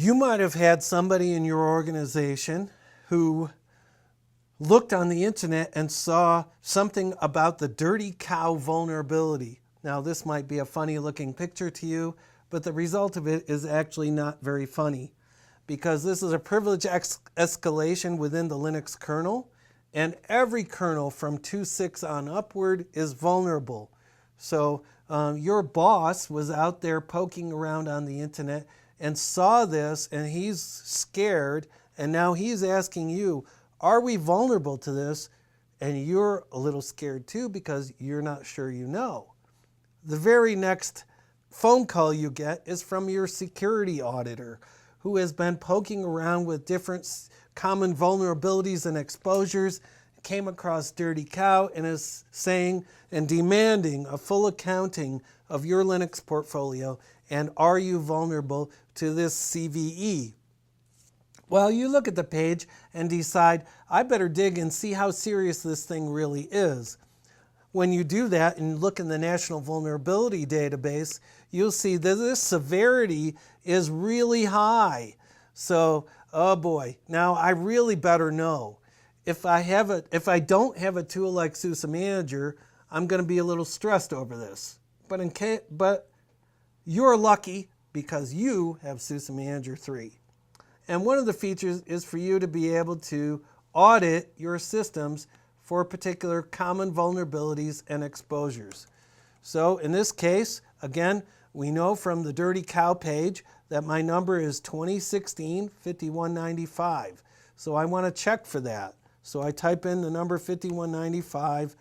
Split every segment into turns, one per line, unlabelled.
You might have had somebody in your organization who looked on the internet and saw something about the dirty cow vulnerability. Now, this might be a funny looking picture to you, but the result of it is actually not very funny, because this is a privilege escalation within the Linux kernel, and every kernel from 2.6 on upward is vulnerable. So your boss was out there poking around on the internet and saw this, and he's scared, and now he's asking you, are we vulnerable to this? And you're a little scared too, because you're not sure you know. The very next phone call you get is from your security auditor, who has been poking around with different common vulnerabilities and exposures, came across Dirty Cow, and is saying and demanding a full accounting of your Linux portfolio, and are you vulnerable to this CVE? Well, you look at the page and decide, I better dig and see how serious this thing really is. When you do that and look in the National Vulnerability Database, you'll see that this severity is really high. So, oh boy, now I really better know. If I don't have a tool like SUSE Manager, I'm going to be a little stressed over this. But you're lucky, because you have SUSE Manager 3. And one of the features is for you to be able to audit your systems for particular common vulnerabilities and exposures. So in this case, again, we know from the Dirty Cow page that my number is 2016-5195. So I want to check for that. So I type in the number 5195,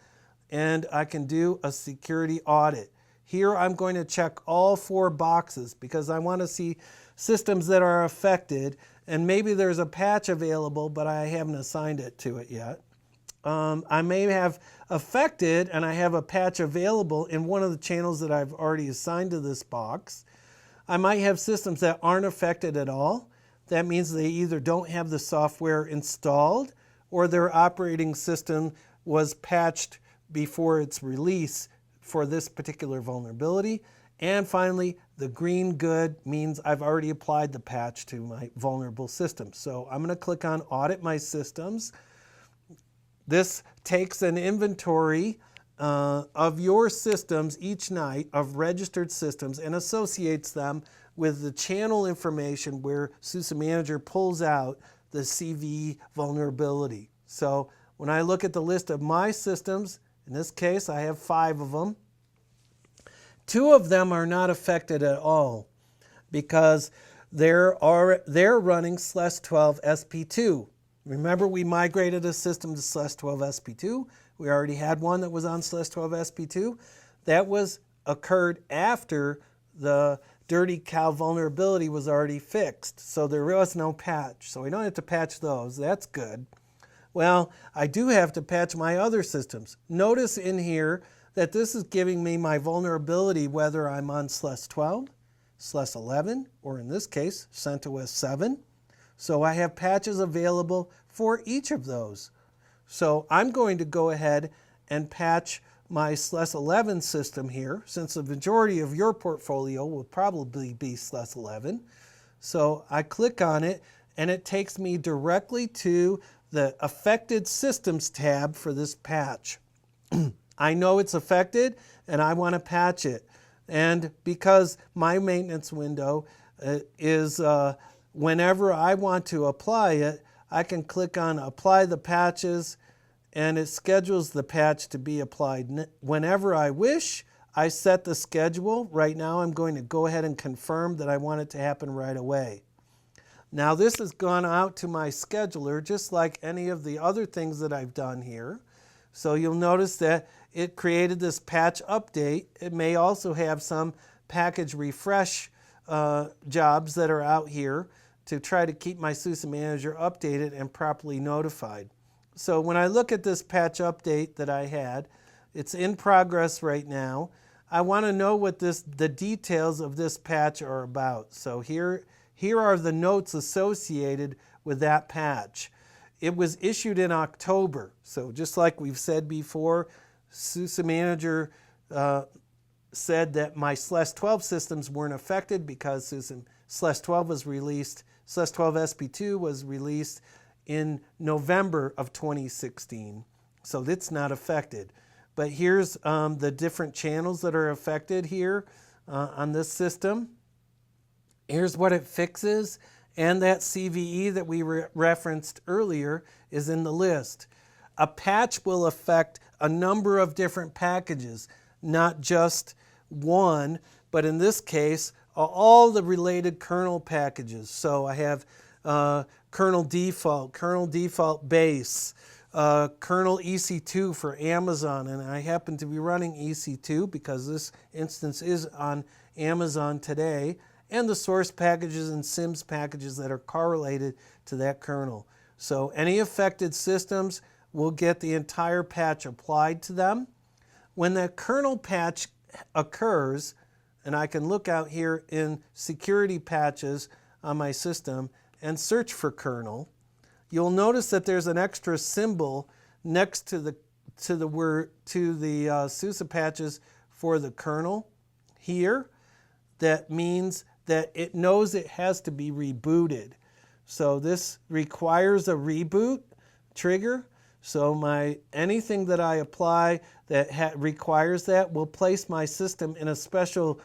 and I can do a security audit. Here I'm going to check all 4 boxes, because I want to see systems that are affected, and maybe there's a patch available, but I haven't assigned it to it yet. I may have affected, and I have a patch available in one of the channels that I've already assigned to this box. I might have systems that aren't affected at all. That means they either don't have the software installed, or their operating system was patched before its release for this particular vulnerability. And finally, the green good means I've already applied the patch to my vulnerable system. So I'm going to click on Audit My Systems. This takes an inventory of your systems each night, of registered systems, and associates them with the channel information where SUSE Manager pulls out the CVE vulnerability. So when I look at the list of my systems, in this case I have 5 of them. 2 of them are not affected at all, because they're running SLES12 SP2. Remember, we migrated a system to SLES12 SP2. We already had one that was on SLES12 SP2. That occurred after the Dirty Cow vulnerability was already fixed, so there was no patch. So we don't have to patch those. That's good. Well, I do have to patch my other systems. Notice in here that this is giving me my vulnerability whether I'm on SLES12, SLES11, or in this case, CentOS 7. So I have patches available for each of those. So I'm going to go ahead and patch my SLES11 system here, since the majority of your portfolio will probably be SLES11. So I click on it, and it takes me directly to the Affected Systems tab for this patch. I know it's affected, and I want to patch it. And because my maintenance window is whenever I want to apply it, I can click on Apply the Patches, and it schedules the patch to be applied whenever I wish. I set the schedule. Right now I'm going to go ahead and confirm that I want it to happen right away. Now this has gone out to my scheduler just like any of the other things that I've done here. So you'll notice that it created this patch update. It may also have some package refresh jobs that are out here to try to keep my SUSE Manager updated and properly notified. So when I look at this patch update that I had, it's in progress right now. I want to know what the details of this patch are about. So here are the notes associated with that patch. It was issued in October. So just like we've said before, SUSE Manager said that my SLES12 systems weren't affected because SLES-12 was released, SLES-12 SP2 was released in November of 2016. So it's not affected. But here's the different channels that are affected here on this system. Here's what it fixes, and that CVE that we referenced earlier is in the list. A patch will affect a number of different packages, not just one, but in this case, all the related kernel packages. So I have kernel default base, kernel EC2 for Amazon, and I happen to be running EC2 because this instance is on Amazon today, and the source packages and SIMS packages that are correlated to that kernel. So any affected systems will get the entire patch applied to them. When the kernel patch occurs, and I can look out here in security patches on my system and search for kernel, you'll notice that there's an extra symbol next to the SUSE patches for the kernel here. That means that it knows it has to be rebooted. So this requires a reboot trigger. So anything that I apply that requires that will place my system in a special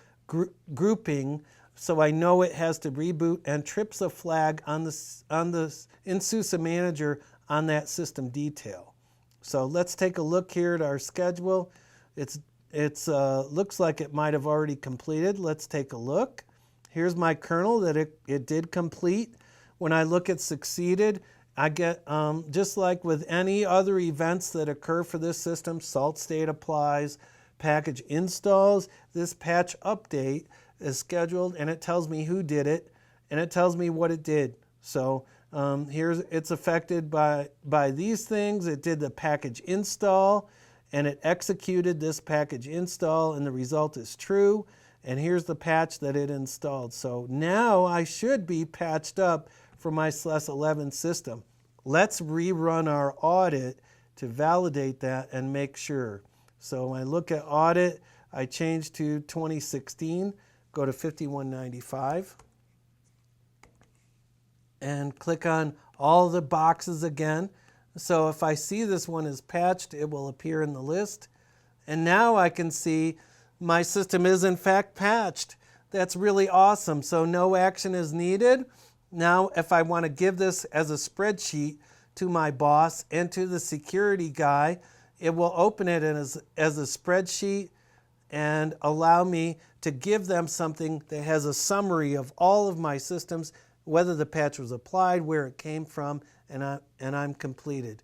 grouping, so I know it has to reboot, and trips a flag in SUSE Manager on that system detail. So let's take a look here at our schedule. It looks like it might have already completed. Let's take a look. Here's my kernel that it did complete. When I look at succeeded, I get, just like with any other events that occur for this system, salt state applies, package installs, this patch update is scheduled, and it tells me who did it, and it tells me what it did. So it's affected by these things. It did the package install, and it executed this package install, and the result is true. And here's the patch that it installed. So now I should be patched up for my SLES-11 system. Let's rerun our audit to validate that and make sure. So when I look at audit, I change to 2016, go to 5195, and click on all the boxes again. So if I see this one is patched, it will appear in the list. And now I can see my system is in fact patched. That's really awesome. So no action is needed. Now if I want to give this as a spreadsheet to my boss and to the security guy, it will open it as a spreadsheet and allow me to give them something that has a summary of all of my systems, whether the patch was applied, where it came from, and I'm completed.